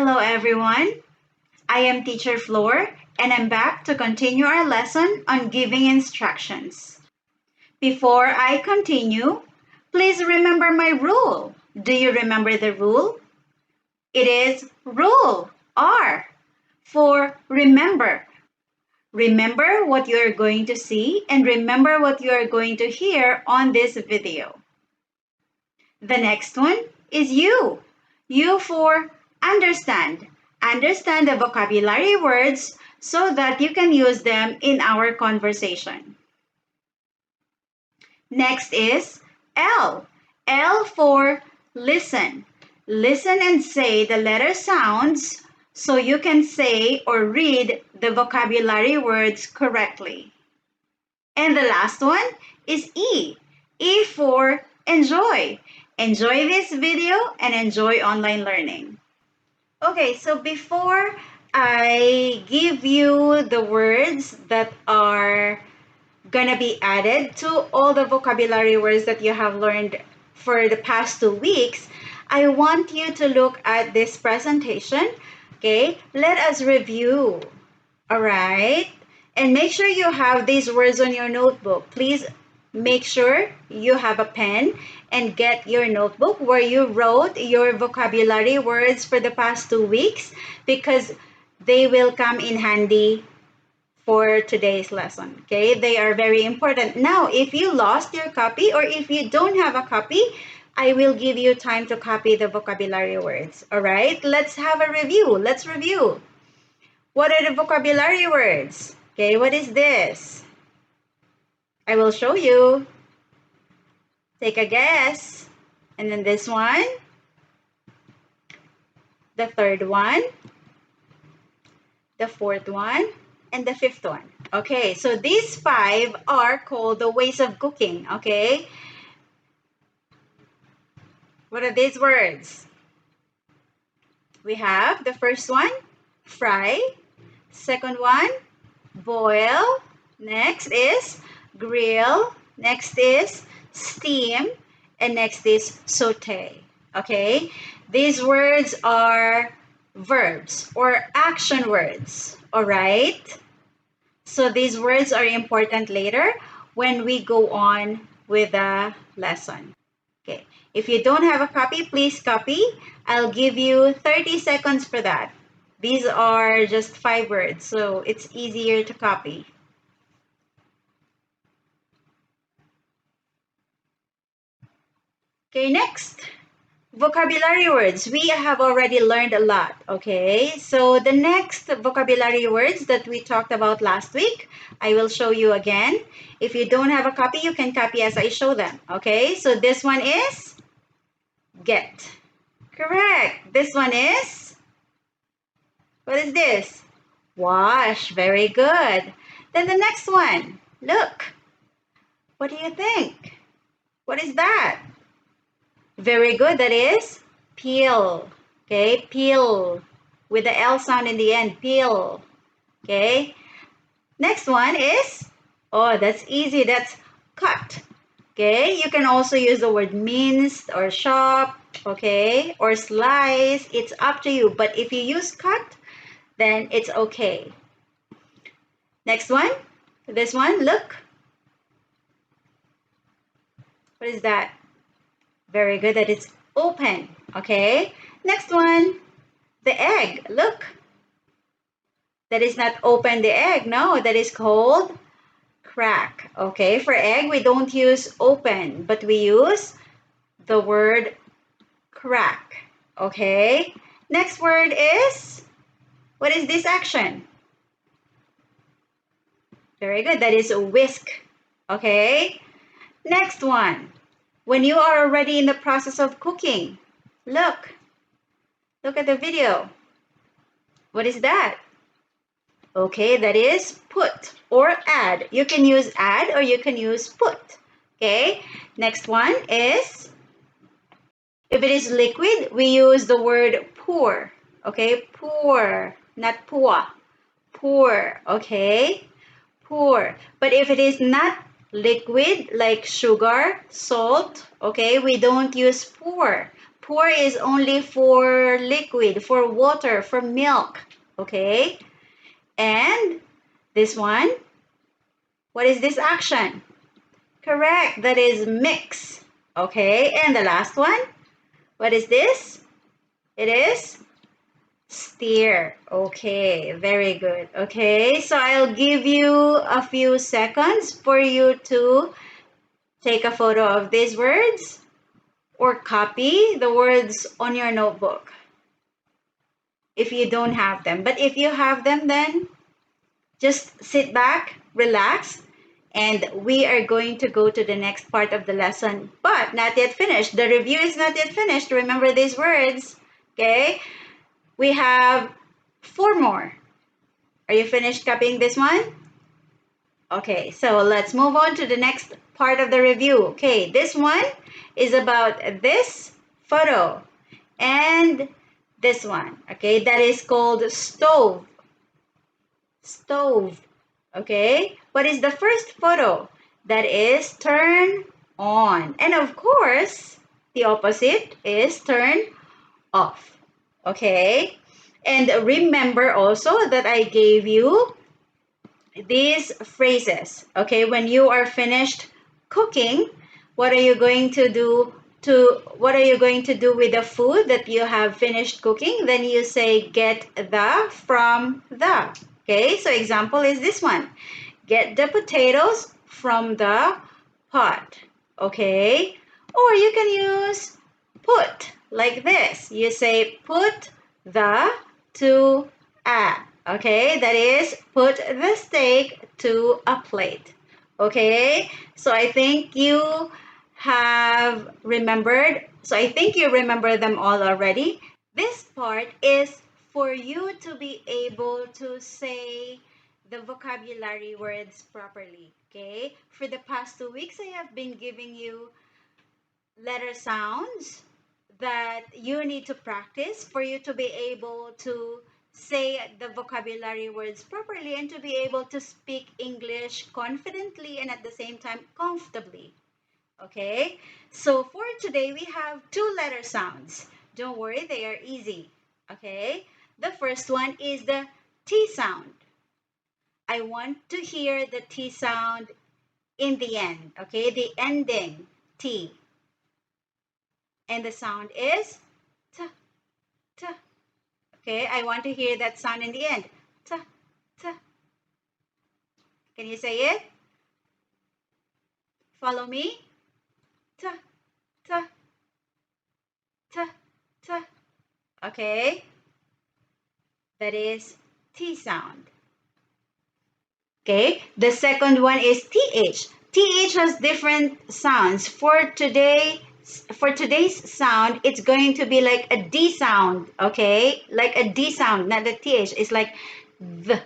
Hello everyone, I am teacher Flor and I'm back to continue our lesson on giving instructions. Before I continue, please remember my rule. Do you remember the rule? It is rule R for remember. Remember what you are going to see and remember what you are going to hear on this video. The next one is U. U for understand. Understand the vocabulary words so that you can use them in our conversation. Next is L. L for listen. Listen and say the letter sounds so you can say or read the vocabulary words correctly. And the last one is E. E for enjoy. Enjoy this video and enjoy online learning. Okay, so before I give you the words that are gonna be added to all the vocabulary words that you have learned for the past 2 weeks, I want you to look at this presentation. Okay, let us review. All right, and make sure you have these words on your notebook. Please make sure you have a pen and get your notebook where you wrote your vocabulary words for the past 2 weeks because they will come in handy for today's lesson. Okay, they are very important. Now, if you lost your copy or if you don't have a copy, I will give you time to copy the vocabulary words. All right, let's have a review. Let's review. What are the vocabulary words? Okay, what is this? I will show you. Take a guess. And then this one. The third one. The fourth one. And the fifth one. Okay, so these 5 are called the ways of cooking. Okay. What are these words? We have the first one, fry. Second one, boil. Next is grill. Next is steam. And next is saute. Okay, these words are verbs or action words. All right, so these words are important later when we go on with the lesson. Okay, if you don't have a copy, please copy. I'll give you 30 seconds for that. These are just 5 words, so it's easier to copy. Okay, next, vocabulary words. We have already learned a lot, okay? So the next vocabulary words that we talked about last week, I will show you again. If you don't have a copy, you can copy as I show them, okay? So this one is get. Correct. This one is, what is this? Wash. Very good. Then the next one, look. What do you think? What is that? Very good. That is peel. Okay, peel with the L sound in the end. Peel. Okay. Next one is, oh, that's easy. That's cut. Okay. You can also use the word minced or chop. Okay, or slice. It's up to you. But if you use cut, then it's okay. Next one. This one. Look. What is that? Very good, that it's open. Okay, next one, the egg. Look, that is not open the egg. No, that is called crack. Okay, for egg we don't use open, but we use the word crack. Okay, next word is, what is this action? Very good, that is a whisk. Okay, next one. When you are already in the process of cooking, look at the video. What is that? Okay, that is put or add. You can use add or you can use put. Okay, next one is, if it is liquid, we use the word pour. Okay, pour, not pour. Pour, okay, pour. But if it is not liquid like sugar, salt, okay, we don't use pour. Pour is only for liquid, for water, for milk. Okay? And this one, what is this action? Correct, that is mix. Okay, and the last one, what is this? It is stir. Okay, very good. Okay, so I'll give you a few seconds for you to take a photo of these words or copy the words on your notebook if you don't have them. But if you have them, then just sit back, relax, and we are going to go to the next part of the lesson, but not yet finished. The review is not yet finished. Remember these words, okay? We have 4 more. Are you finished copying this one? Okay, so let's move on to the next part of the review. Okay, this one is about this photo and this one. Okay, that is called stove. Stove. Okay, what is the first photo? That is turn on. And of course, the opposite is turn off. Okay, and remember also that I gave you these phrases. Okay, when you are finished cooking, what are you going to do with the food that you have finished cooking? Then you say get the from the. Okay, so example is this one. Get the potatoes from the pot. Okay, or you can use put like this. You say put the to a. Okay, that is put the steak to a plate. Okay, so I think you have remembered. So I think you remember them all already. This part is for you to be able to say the vocabulary words properly. Okay, for the past 2 weeks, I have been giving you letter sounds that you need to practice for you to be able to say the vocabulary words properly and to be able to speak English confidently and at the same time comfortably. Okay, so for today we have 2 letter sounds. Don't worry, they are easy. Okay, the first one is the T sound. I want to hear the T sound in the end. Okay, the ending T. And the sound is T, T. Okay, I want to hear that sound in the end. T, T. Can you say it? Follow me. T, T, T, T. Okay, that is T sound. Okay, the second one is TH. TH has different sounds. For today's sound, it's going to be like a D sound, okay? Like a D sound, not the TH. It's like the,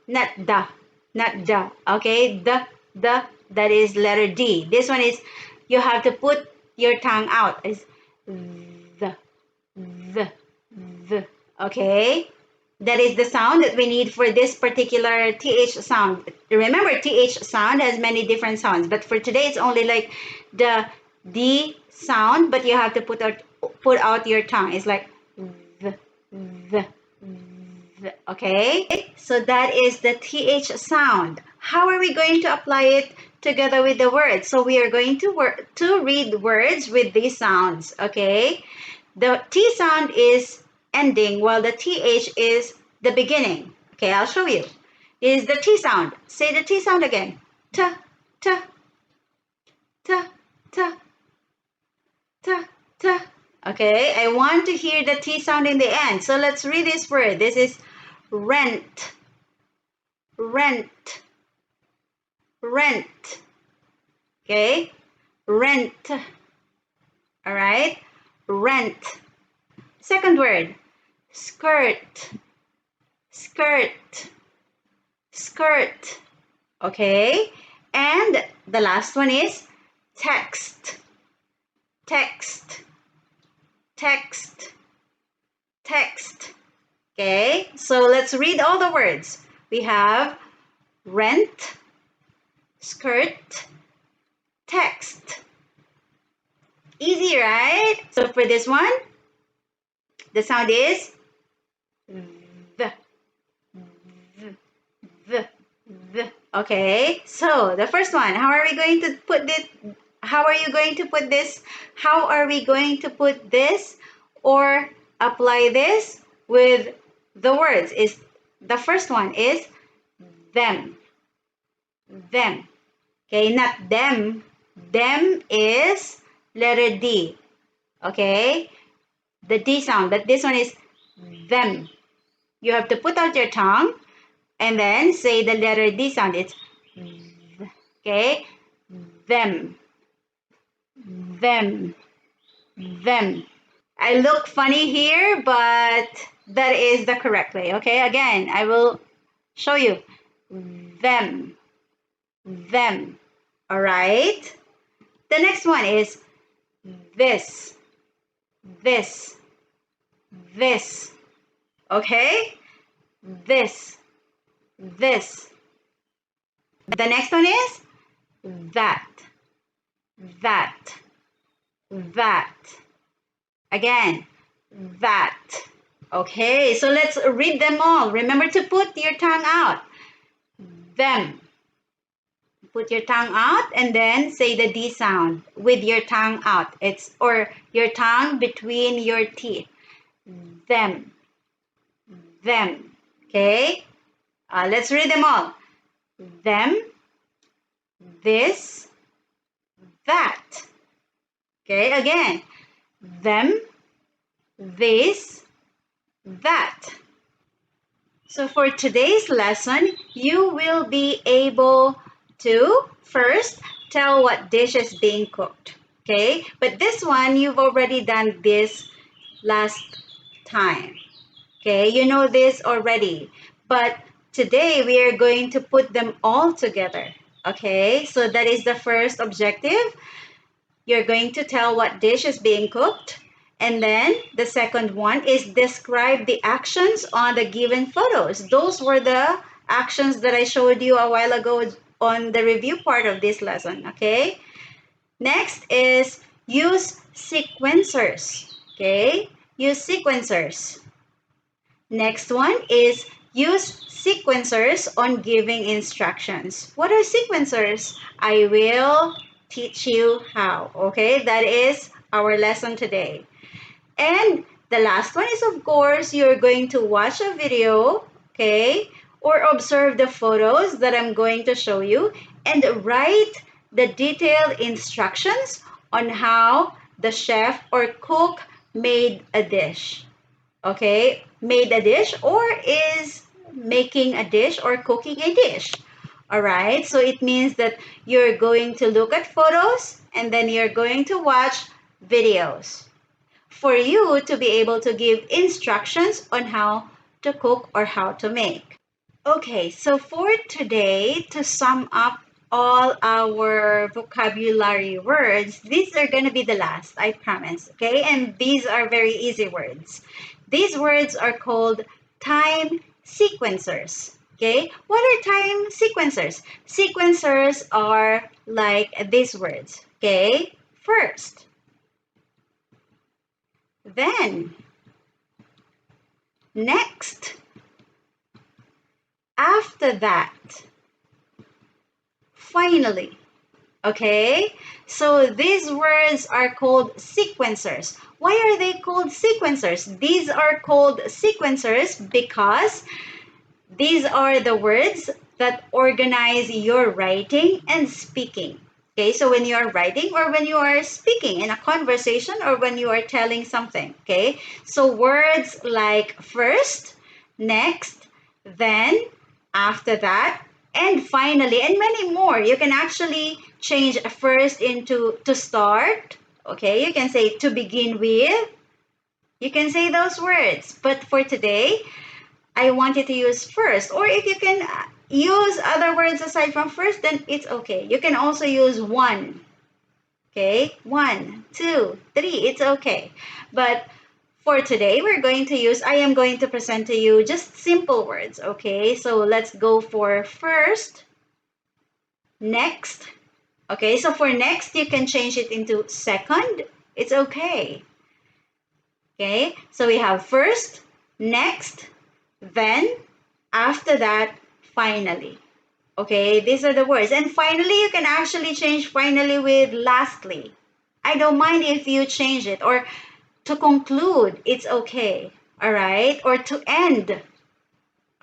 not the, not the, okay? The, that is letter D. This one is, you have to put your tongue out. It's the, the, okay? That is the sound that we need for this particular TH sound. Remember, TH sound has many different sounds, but for today it's only like the D sound, but you have to put out your tongue. It's like the, the, okay? So that is the TH sound. How are we going to apply it together with the words? So we are going to read words with these sounds, okay? The T sound is ending while the TH is the beginning. Okay, I'll show you. It is the T sound. Say the T sound again. T, T, T, T, T, T. Okay, I want to hear the T sound in the end. So let's read this word. This is rent, rent, rent. Okay, rent. All right, rent. Second word, skirt, skirt, skirt. Okay, and the last one is text, text, text, text. Okay, so let's read all the words. We have rent, skirt, text. Easy, right? So for this one, the sound is V, V, V, V. Okay, so the first one, how are we going to put this? How are you going to put this? How are we going to put this or apply this with the words? Is the first one is them, them. Okay, not them. Them is letter D. Okay, the D sound, but this one is them. You have to put out your tongue and then say the letter D sound. It's okay, them, them, them. I look funny here, but that is the correct way. Okay, again, I will show you. Them, them. All right. The next one is this, this, this. Okay, this, this. The next one is that, that, that. Again, that. Okay, so let's read them all. Remember to put your tongue out. Them. Put your tongue out and then say the D sound with your tongue out. Or your tongue between your teeth. Them. Them. Okay, let's read them all. Them. This. That. Okay, again. Them. This. That. So for today's lesson, you will be able to first tell what dish is being cooked. Okay, but this one, you've already done this last time. Okay, you know this already. But today we are going to put them all together. Okay, so that is the first objective. You're going to tell what dish is being cooked. And then the second one is describe the actions on the given photos. Those were the actions that I showed you a while ago on the review part of this lesson, okay? Next is use sequencers, okay? Use sequencers. Next one is use sequencers on giving instructions. What are sequencers? I will teach you how, okay? That is our lesson today. And the last one is, of course, you're going to watch a video, okay, or observe the photos that I'm going to show you and write the detailed instructions on how the chef or cook made a dish, okay, made a dish or is making a dish or cooking a dish. All right, so it means that you're going to look at photos and then you're going to watch videos for you to be able to give instructions on how to cook or how to make. Okay, so for today, to sum up all our vocabulary words, these are going to be the last, I promise, okay? And these are very easy words. These words are called time sequencers, okay? What are time sequencers? Sequencers are like these words, okay? First, then, next, after that, finally. Okay, so these words are called sequencers. Why are they called sequencers? These are called sequencers because these are the words that organize your writing and speaking. Okay, so when you are writing or when you are speaking in a conversation or when you are telling something, okay? So words like first, next, then, after that, and finally, and many more. You can actually change first into to start, okay? You can say to begin with. You can say those words. But for today, I want you to use first. Or if you can use other words aside from first, then it's okay. You can also use one. Okay? 1, 2, 3. It's okay. But for today, I am going to present to you just simple words. Okay? So let's go for first, next. Okay? So for next, you can change it into second, It's okay. Okay, so we have first, next, then, after that, finally. Okay, these are the words. And finally, you can actually change finally with lastly. I don't mind if you change it. Or to conclude, it's okay. All right? Or to end.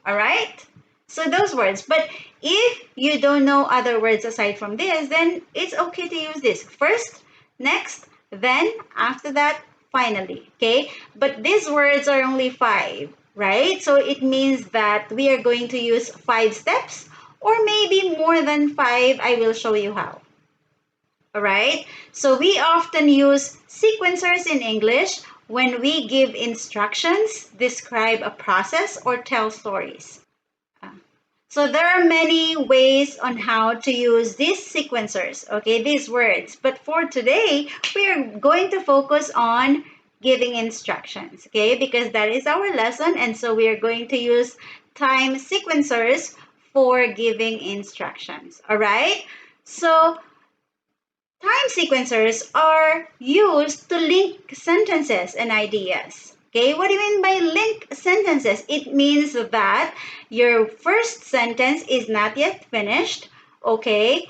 All right? So those words. But if you don't know other words aside from this, then it's okay to use this. First, next, then, after that, finally. Okay? But these words are only five, right? So it means that we are going to use 5 steps or maybe more than five. I will show you how. All right? So we often use sequencers in English when we give instructions, describe a process, or tell stories. So there are many ways on how to use these sequencers, okay, these words. But for today, we are going to focus on giving instructions, okay, because that is our lesson. And so we are going to use time sequencers for giving instructions, all right? So time sequencers are used to link sentences and ideas. Okay, what do you mean by link sentences? It means that your first sentence is not yet finished. Okay,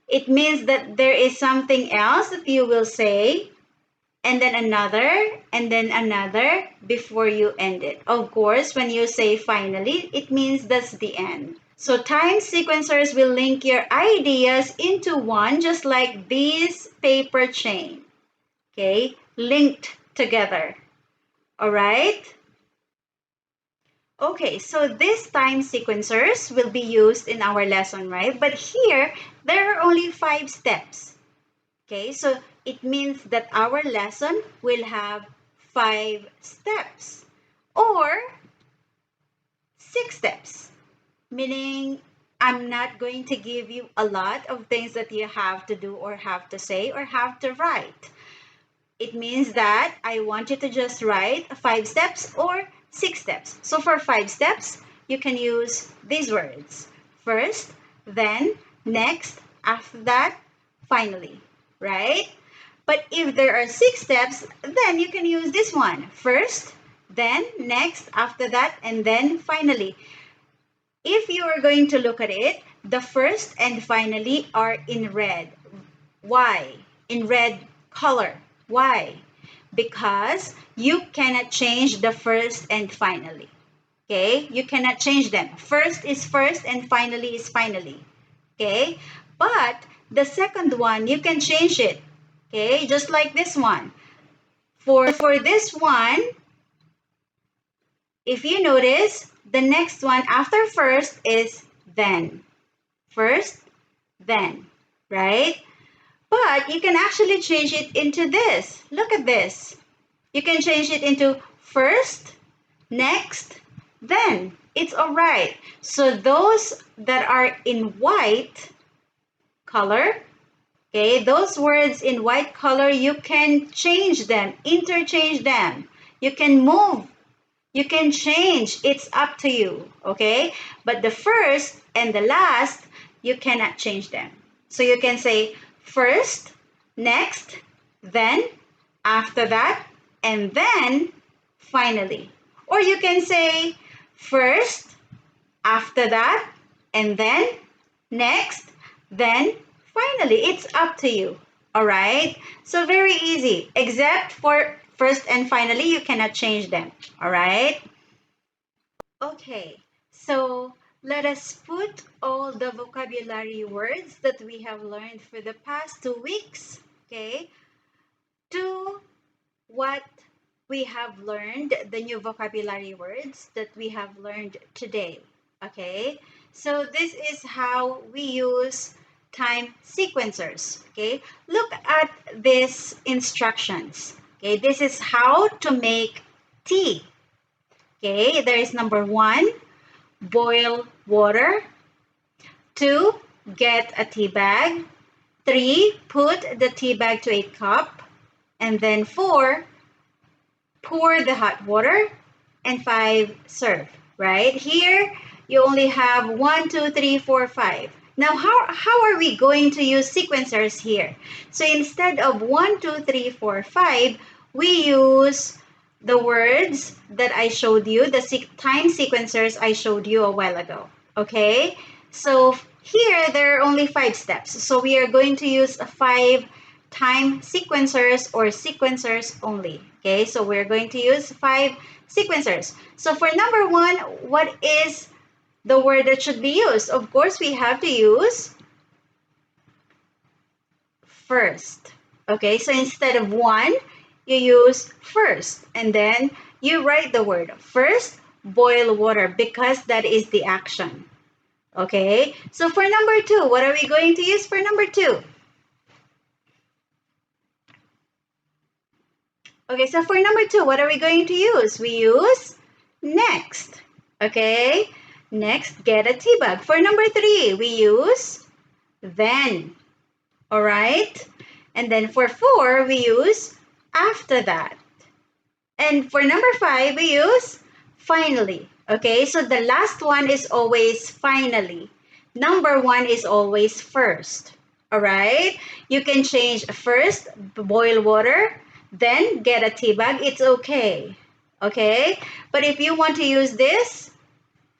it means that there is something else that you will say, and then another before you end it. Of course, when you say finally, it means that's the end. So time sequencers will link your ideas into one, just like this paper chain. Okay, linked together. All right. Okay, so these time sequencers will be used in our lesson, right? But here, there are only 5 steps. Okay, so it means that our lesson will have 5 steps or 6 steps, meaning I'm not going to give you a lot of things that you have to do or have to say or have to write. It means that I want you to just write 5 steps or 6 steps. So for 5 steps, you can use these words. First, then, next, after that, finally, right? But if there are 6 steps, then you can use this one. First, then, next, after that, and then finally. If you are going to look at it, the first and finally are in red. Why? In red color. Why? Because you cannot change the first and finally. Okay? You cannot change them. First is first and finally is finally. Okay? But the second one, you can change it. Okay? Just like this one. For this one, if you notice, the next one after first is then. First, then, right? But you can actually change it into this. Look at this. You can change it into first, next, then. It's all right. So those that are in white color, okay, those words in white color, you can change them, interchange them. You can move, you can change. It's up to you, okay? But the first and the last, you cannot change them. So you can say first, next, then, after that, and then finally. Or you can say first, after that, and then next, then finally. It's up to you. All right? So very easy, except for first and finally, you cannot change them. All right? Okay, so let us put all the vocabulary words that we have learned for the past 2 weeks, okay, to what we have learned, the new vocabulary words that we have learned today, okay? So this is how we use time sequencers, okay? Look at these instructions, okay? This is how to make tea, okay? There is number 1, boil water. 2, get a tea bag. 3, put the tea bag to a cup. And then 4, pour the hot water. And 5, serve, right? Here, you only have 1, 2, 3, 4, 5. Now, how are we going to use sequencers here? So instead of 1, 2, 3, 4, 5, we use the words that I showed you, the time sequencers I showed you a while ago. Okay? So here, there are only 5 steps. So we are going to use 5 time sequencers or sequencers only. Okay? So we're going to use 5 sequencers. So for number 1, what is the word that should be used? Of course, we have to use first. Okay, so instead of 1, you use first. And then you write the word first, boil water, because that is the action. Okay, so for number 2, what are we going to use for number 2? Okay, so for number 2, what are we going to use? We use next. Okay, next, get a tea bag. For number 3, we use then. All right, and then for 4, we use after that. And for number 5, we use finally. Okay, so the last one is always finally. Number 1 is always first. All right, you can change first, boil water, then get a tea bag. It's okay. Okay, but if you want to use this,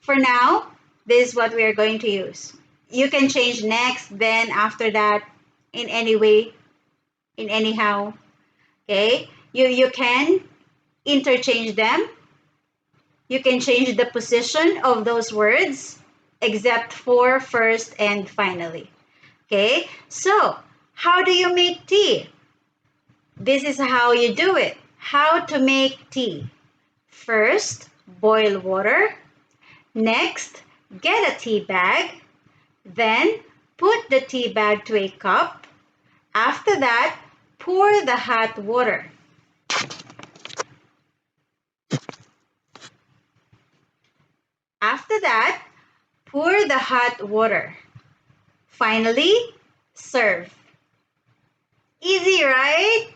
for now, this is what we are going to use. You can change next, then after that, in any way, in anyhow. Okay, you can interchange them. You can change the position of those words except for first and finally. Okay, so how do you make tea? This is how you do it. How to make tea. First, boil water. Next, get a tea bag. Then, put the tea bag to a cup. After that, pour the hot water. After that, pour the hot water. Finally, serve. Easy, right?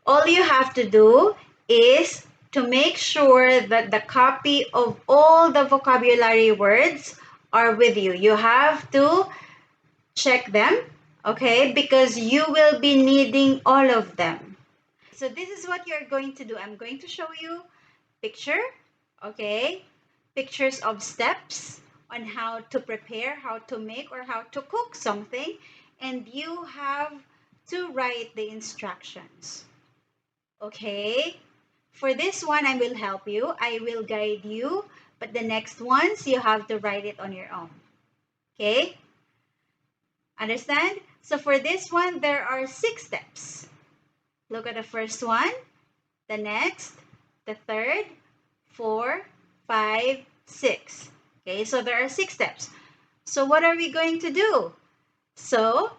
All you have to do is to make sure that the copy of all the vocabulary words are with you. You have to check them, okay? Because you will be needing all of them. So this is what you're going to do. I'm going to show you picture, okay? Pictures of steps on how to prepare, how to make, or how to cook something. And you have to write the instructions. Okay? For this one, I will help you. I will guide you. But the next ones, you have to write it on your own. Okay? Understand? So for this one, there are 6 steps. Look at the first one, the next, the third, 4, 5, 6. Okay, so there are 6 steps. So what are we going to do? So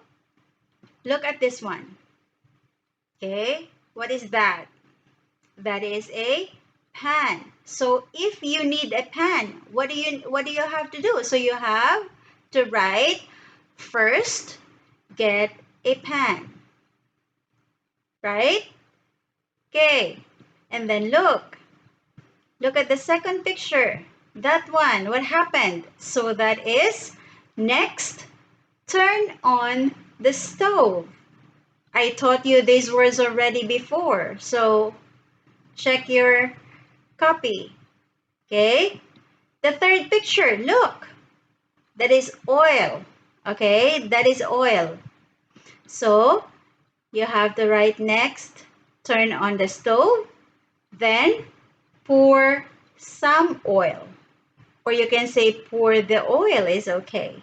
look at this one. Okay, what is that? That is a pan. So if you need a pan, what do you have to do? So you have to write first, get a pan. Right? Okay. And then look. Look at the second picture. That one, what happened? So that is next, turn on the stove. I taught you these words already before. So check your copy. Okay? The third picture, look. That is oil. Okay? That is oil. So you have to write next, turn on the stove, then pour some oil. Or you can say pour the oil is okay.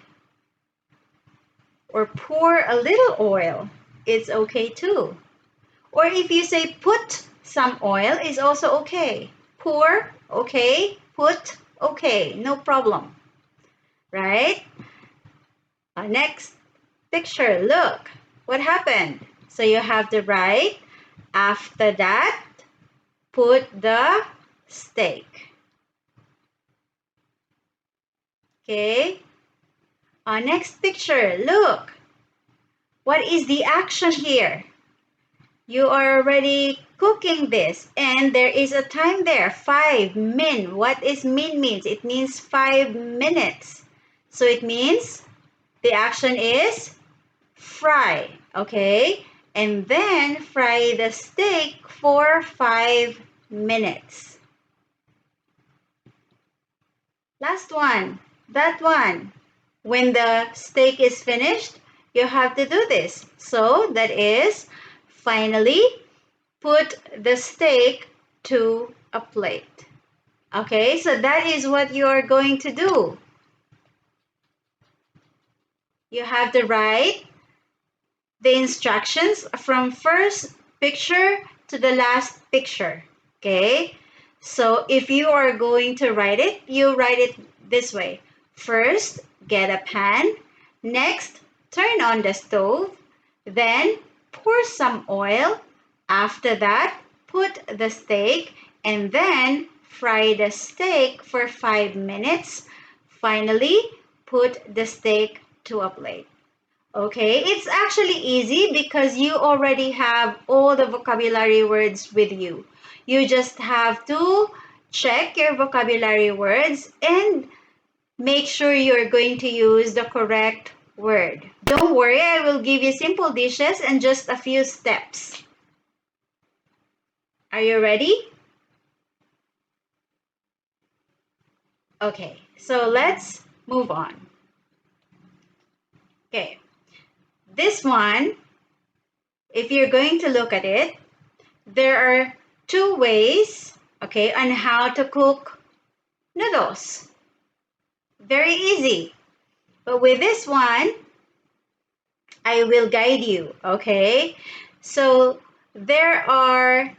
Or pour a little oil, it's okay too. Or if you say put some oil is also okay. Pour, okay. Put, okay. No problem. Right? Next picture, look. What happened? So you have to write, after that, put the steak. Okay? Next picture, look. What is the action here? You are already cooking this and there is a time there, 5 min. What is min means? It means 5 minutes. So it means The action is fry, okay? And then fry the steak for 5 minutes. Last one, that one. When the steak is finished, you have to do this. So that is, finally, put the steak to a plate. Okay, so that is what you are going to do. You have to write the instructions from first picture to the last picture. Okay, so if you are going to write it, you write it this way. First, get a pan. Next, turn on the stove. Then, pour some oil. After that, put the steak and then fry the steak for 5 minutes. Finally, put the steak to a plate. Okay, it's actually easy because you already have all the vocabulary words with you. You just have to check your vocabulary words and make sure you're going to use the correct word. Don't worry, I will give you simple dishes and just a few steps. Are you ready? Okay, so let's move on. Okay, this one, if you're going to look at it, there are two ways, okay, on how to cook noodles. Very easy. But with this one, I will guide you, okay? So there are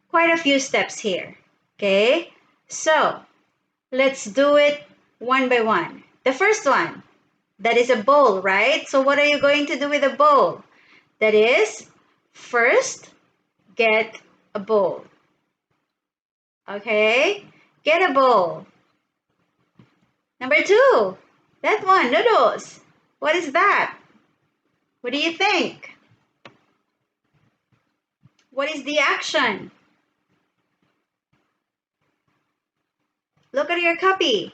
quite a few steps here, okay? So let's do it one by one. The first one, that is a bowl, right? So what are you going to do with a bowl? That is, first, get a bowl. Okay? Get a bowl. Number two, that one, noodles. What is that? What do you think? What is the action? Look at your copy.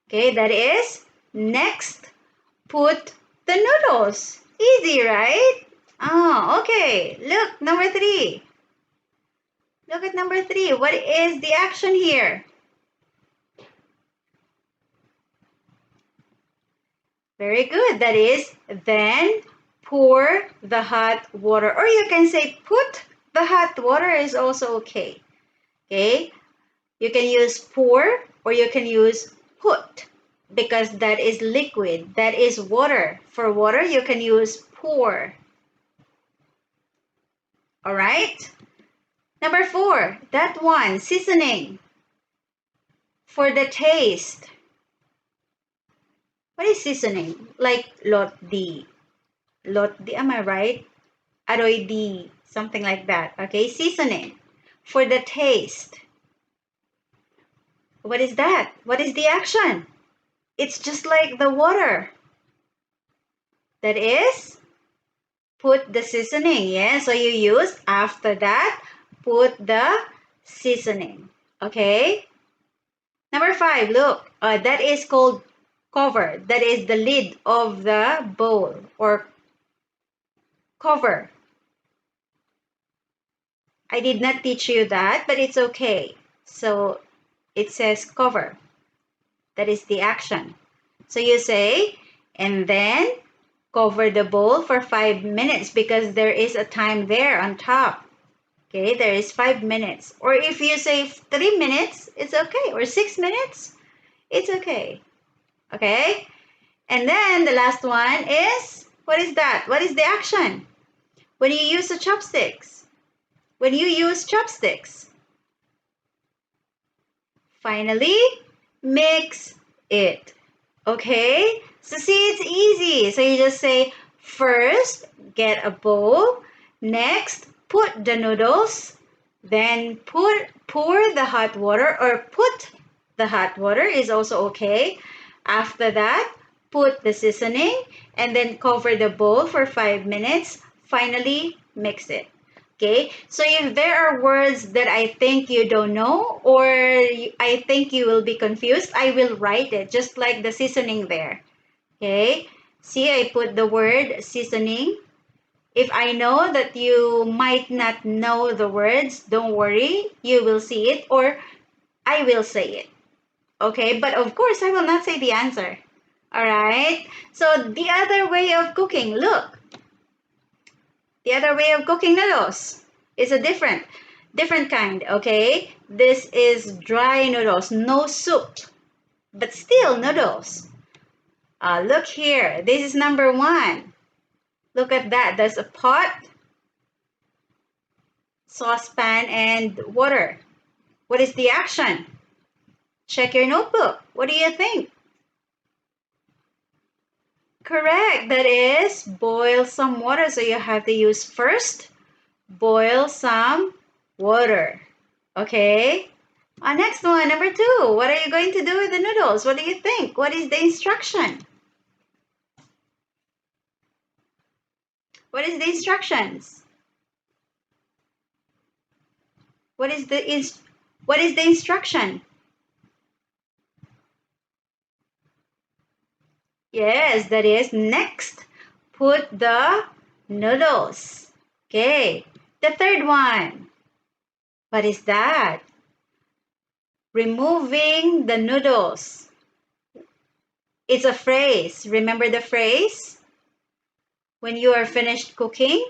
Okay, that is next, put the noodles. Easy, right? Oh, okay. Look, number three. Look at number three. What is the action here? Very good. That is, then pour the hot water. Or you can say put the hot water is also okay. Okay? You can use pour or you can use put because that is liquid. That is water. For water, you can use pour. All right? Number four, that one, seasoning. For the taste. What is seasoning? Like lot di. Lot di, am I right? Aroy di, something like that. Okay, seasoning. For the taste. What is that? What is the action? It's just like the water. That is, put the seasoning. Yeah, so you use, after that, put the seasoning. Okay? Number five, look. That is called cover. That is the lid of the bowl or cover. I did not teach you that, but it's okay. So it says cover. That is the action. So you say, and then cover the bowl for 5 minutes because there is a time there on top. Okay, there is 5 minutes. Or if you say 3 minutes, it's okay. Or 6 minutes, it's okay. Okay? And then the last one is, what is that? What is the action? When you use the chopsticks. When you use chopsticks. Finally, mix it. Okay? So see, it's easy. So you just say, first, get a bowl. Next, put the noodles. Then pour the hot water or put the hot water is also okay. After that, put the seasoning and then cover the bowl for 5 minutes. Finally, mix it. Okay, so if there are words that I think you don't know or I think you will be confused, I will write it just like the seasoning there. Okay, see, I put the word seasoning. If I know that you might not know the words, don't worry, you will see it or I will say it. Okay, but of course I will not say the answer. All right, so the other way of cooking, look, the other way of cooking noodles is a different kind. Okay, this is dry noodles, no soup, but still noodles. Look here, this is number one. Look at that, there's a pot, saucepan, and water. What is the action? Check your notebook. What do you think? Correct, that is boil some water. So you have to use first, boil some water. Okay. Next one, number two. What are you going to do with the noodles? What do you think? What is the instruction? What is the instructions? What is the instruction? Yes, that is next. Put the noodles. Okay. The third one. What is that? Removing the noodles. It's a phrase. Remember the phrase? When you are finished cooking?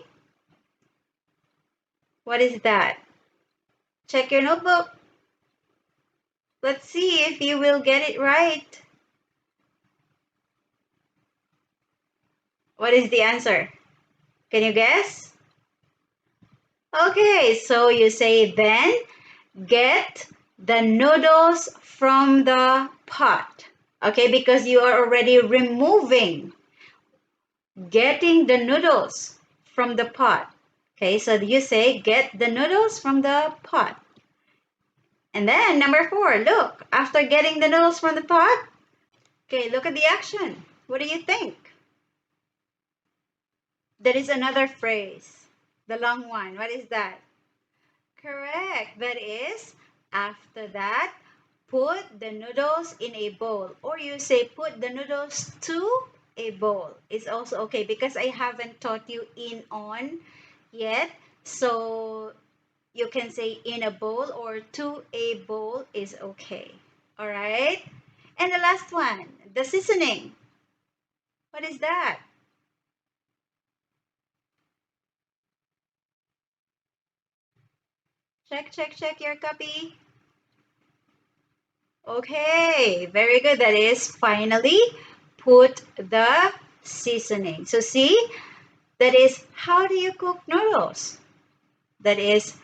What is that? Check your notebook. Let's see if you will get it right. What is the answer? Can you guess? Okay, so you say then get the noodles from the pot. Okay, because you are already removing, getting the noodles from the pot. Okay, so you say get the noodles from the pot. And then number four, look, after getting the noodles from the pot, okay, look at the action. What do you think? There is another phrase, the long one. What is that? Correct. That is, after that, put the noodles in a bowl. Or you say put the noodles to a bowl. It's also okay because I haven't taught you in on yet. So you can say in a bowl or to a bowl is okay. All right. And the last one, the seasoning. What is that? Check your copy. Okay, very good. That is finally put the seasoning. So see, that is how do you cook noodles? That is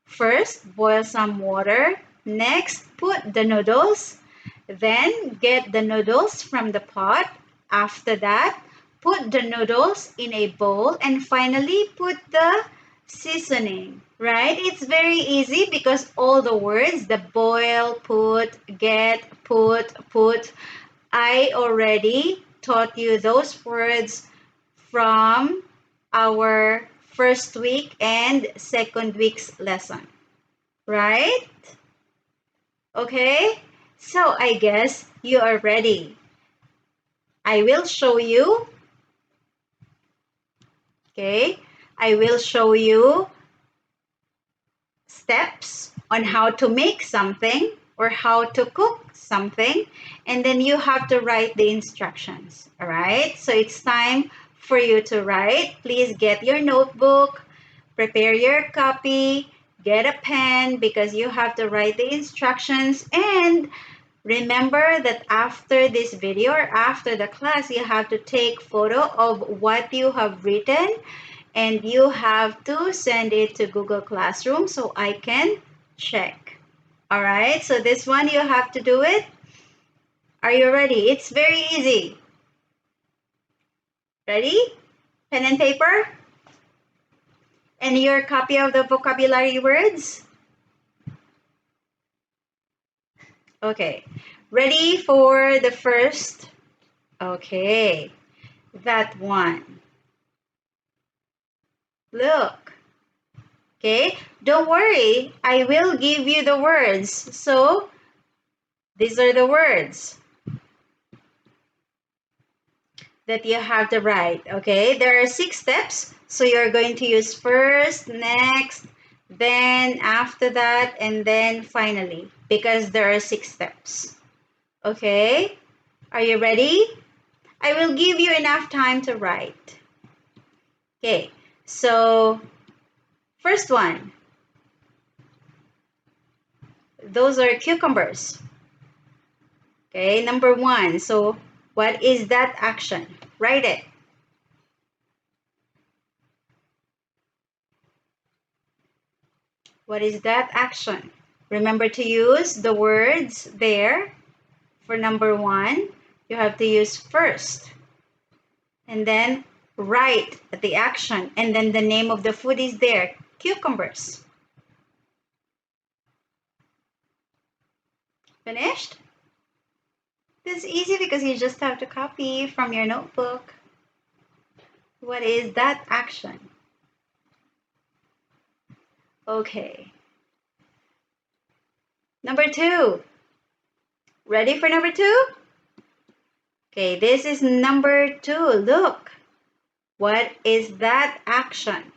first boil some water. Next, put the noodles. Then get the noodles from the pot. After that, put the noodles in a bowl. And finally, put the seasoning, right? It's very easy because all the words, the boil, put, get, put, I already taught you those words from our first week and second week's lesson, right? Okay, so I guess you are ready. I will show you, okay, I will show you steps on how to make something or how to cook something, and then you have to write the instructions. All right, so it's time for you to write. Please get your notebook, prepare your copy, get a pen because you have to write the instructions. And remember that after this video or after the class, you have to take photo of what you have written and you have to send it to Google Classroom so I can check. All right, so this one you have to do it. Are you ready? It's very easy. Ready? Pen and paper? And your copy of the vocabulary words? Okay, ready for the first? Okay, that one. Look. Okay, don't worry, I will give you the words. So, these are the words. that you have to write. Okay, there are 6 steps, so you're going to use first, next, then after that, and then finally, because there are 6 steps. Okay, are you ready? I will give you enough time to write. Okay, so first one, those are cucumbers. Okay, number 1. So what is that action? Write it. What is that action? Remember to use the words there. For number 1, you have to use first. And then write the action. And then the name of the food is there. Cucumbers. Finished? This is easy because you just have to copy from your notebook. What is that action? Okay. Number 2. Ready for number 2? Okay, this is number 2. Look. What is that action?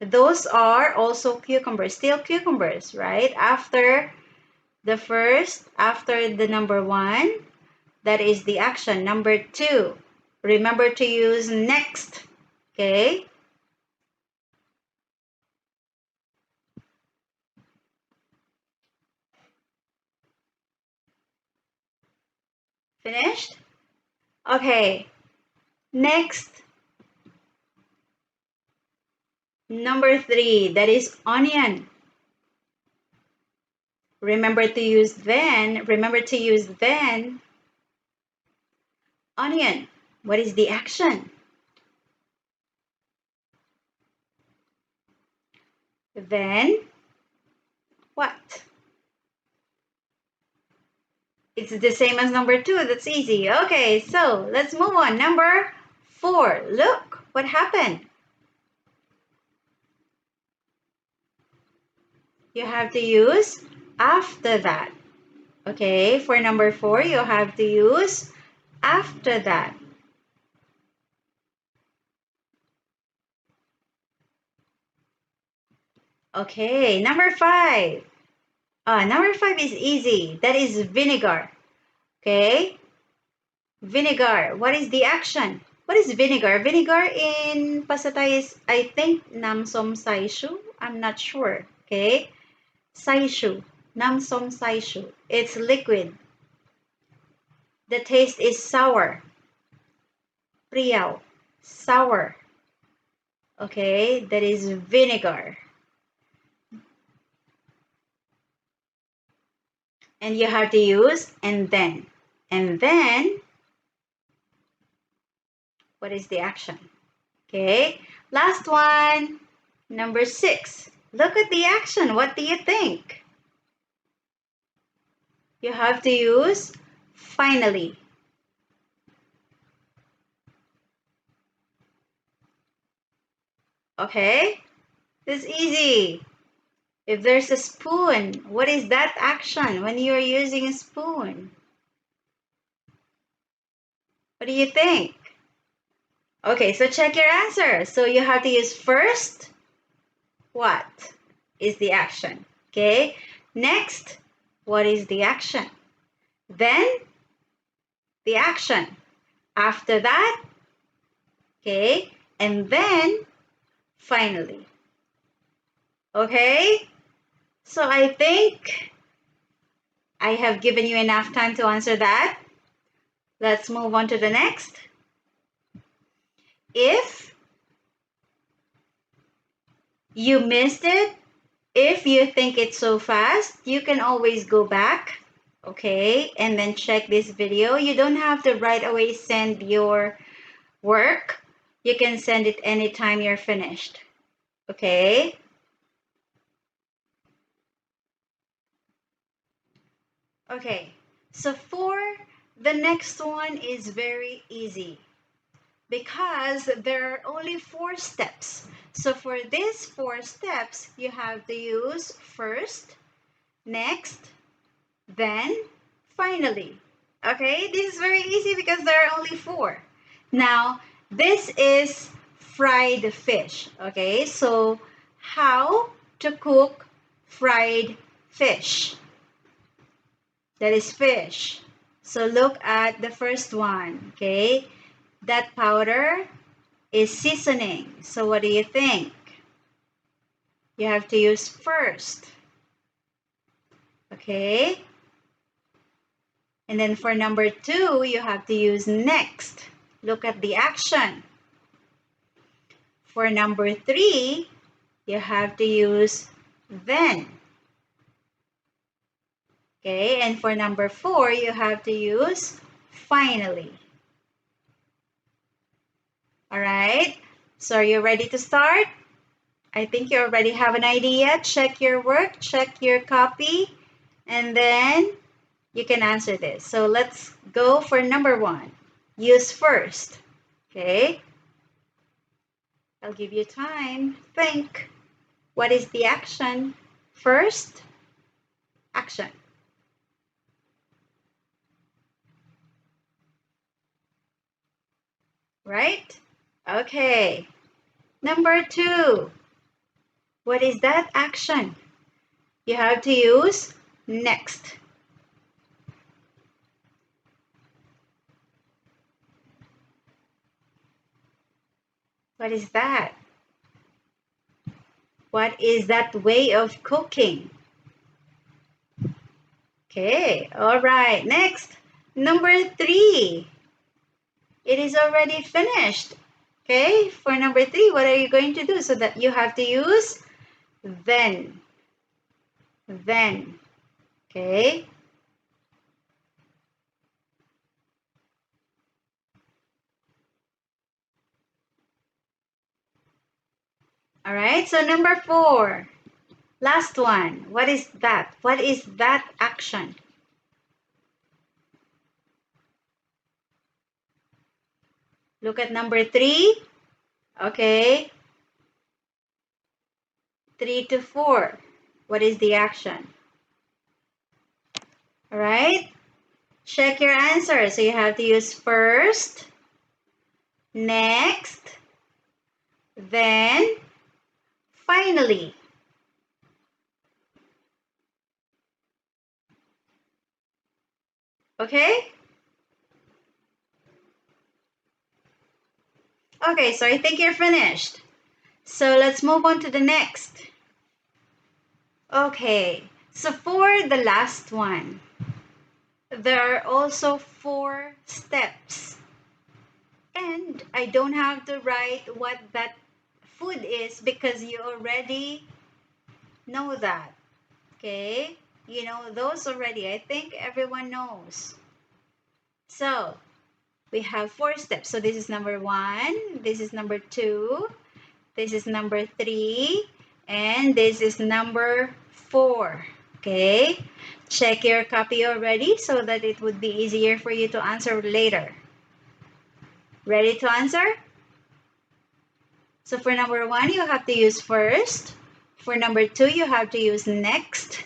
Those are also cucumbers, still cucumbers, right? After the first, after the number 1, that is the action. Number 2, remember to use next, okay? Finished? Okay, next, number 3, that is onion. Remember to use then, onion. What is the action? Then, what? It's the same as number 2. That's easy. Okay, so let's move on. Number 4. Look, what happened? You have to use after that. Okay, for number 4, you have to use after that. Okay, number 5. Number 5 is easy. That is vinegar. Okay, vinegar. What is the action? What is vinegar? Vinegar in Pasatay is, I think, namsom saishu. I'm not sure. Okay, saishu. Namsom saishu. It's liquid. The taste is sour. Priyaw. Sour. Okay, that is vinegar. And you have to use and then. And then, what is the action? Okay, last one. Number 6. Look at the action. What do you think? You have to use finally. Okay, this is easy. If there's a spoon, what is that action when you're using a spoon? What do you think? Okay, so check your answer. So you have to use first. What is the action? Okay, next, what is the action? Then, the action. After that, okay, and then, finally. Okay, so I think I have given you enough time to answer that. Let's move on to the next. If you missed it, if you think it's so fast, you can always go back, okay, and then check this video. You don't have to right away send your work. You can send it anytime you're finished, okay? Okay, so for the next one is very easy because there are only 4 steps. So for these 4 steps, you have to use first, next, then, finally. Okay, this is very easy because there are only 4. Now, this is fried fish. Okay, so how to cook fried fish? That is fish. So look at the first one. Okay, that powder is seasoning. So what do you think? You have to use first. Okay, and then for number 2, you have to use next. Look at the action. For number 3, you have to use then. Okay, and for number 4, you have to use finally. All right, so are you ready to start? I think you already have an idea. Check your work, check your copy, and then you can answer this. So let's go for number 1. Use first. Okay, I'll give you time. Think. What is the action? First, action. Right? Okay. Number 2. What is that action? You have to use next. What is that? What is that way of cooking? Okay, all right. Next, number 3. It is already finished. Okay, for number 3, what are you going to do? So that you have to use then. Then. Okay. All right, so number 4. Last one. What is that? What is that action? Look at number 3. Okay. 3 to 4. What is the action? All right. Check your answer. So you have to use first, next, then, finally. Okay? Okay, so I think you're finished. So let's move on to the next. Okay, so for the last one, there are also 4 steps. And I don't have to write what that food is because you already know that. Okay? You know those already. I think everyone knows. So, we have 4 steps. So this is number 1, this is number 2, this is number 3, and this is number 4. Okay? Check your copy already so that it would be easier for you to answer later. Ready to answer? So for number 1, you have to use first. For number 2, you have to use next.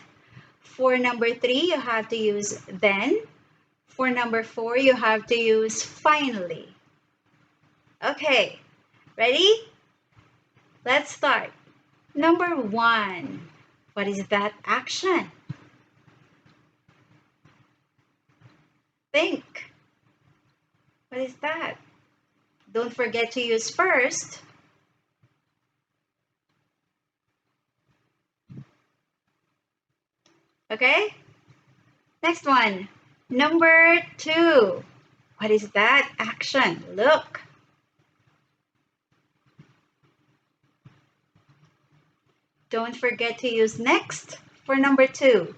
For number 3, you have to use then. For number 4, you have to use finally. Okay, ready? Let's start. Number 1, what is that action? Think. What is that? Don't forget to use first. Okay? Next one. Number 2. What is that action? Look. Don't forget to use next for number 2.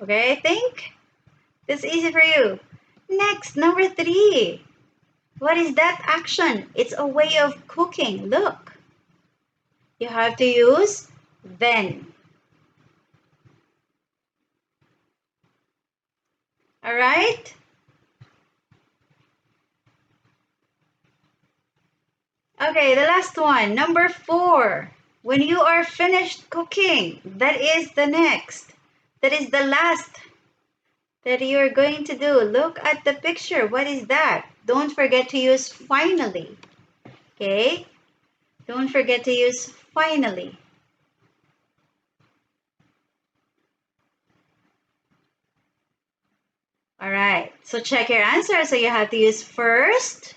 Okay, I think that's easy for you. Next, number 3. What is that action? It's a way of cooking. Look. You have to use then. All right? Okay, the last one, number 4. When you are finished cooking, that is the next. That is the last that you're going to do. Look at the picture. What is that? Don't forget to use finally. Okay? Don't forget to use finally. All right. So check your answer. So you have to use first,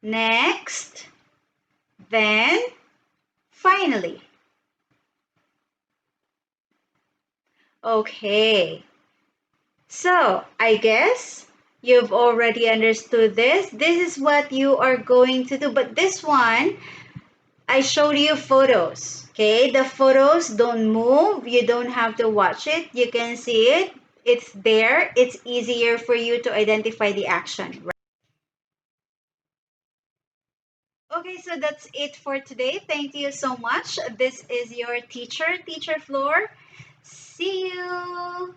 next, then, finally. Okay. So I guess you've already understood this. This is what you are going to do. But this one, I showed you photos. Okay, the photos don't move. You don't have to watch it. You can see it. It's there. It's easier for you to identify the action. Okay, so that's it for today. Thank you so much. This is your teacher, Teacher Flor. See you.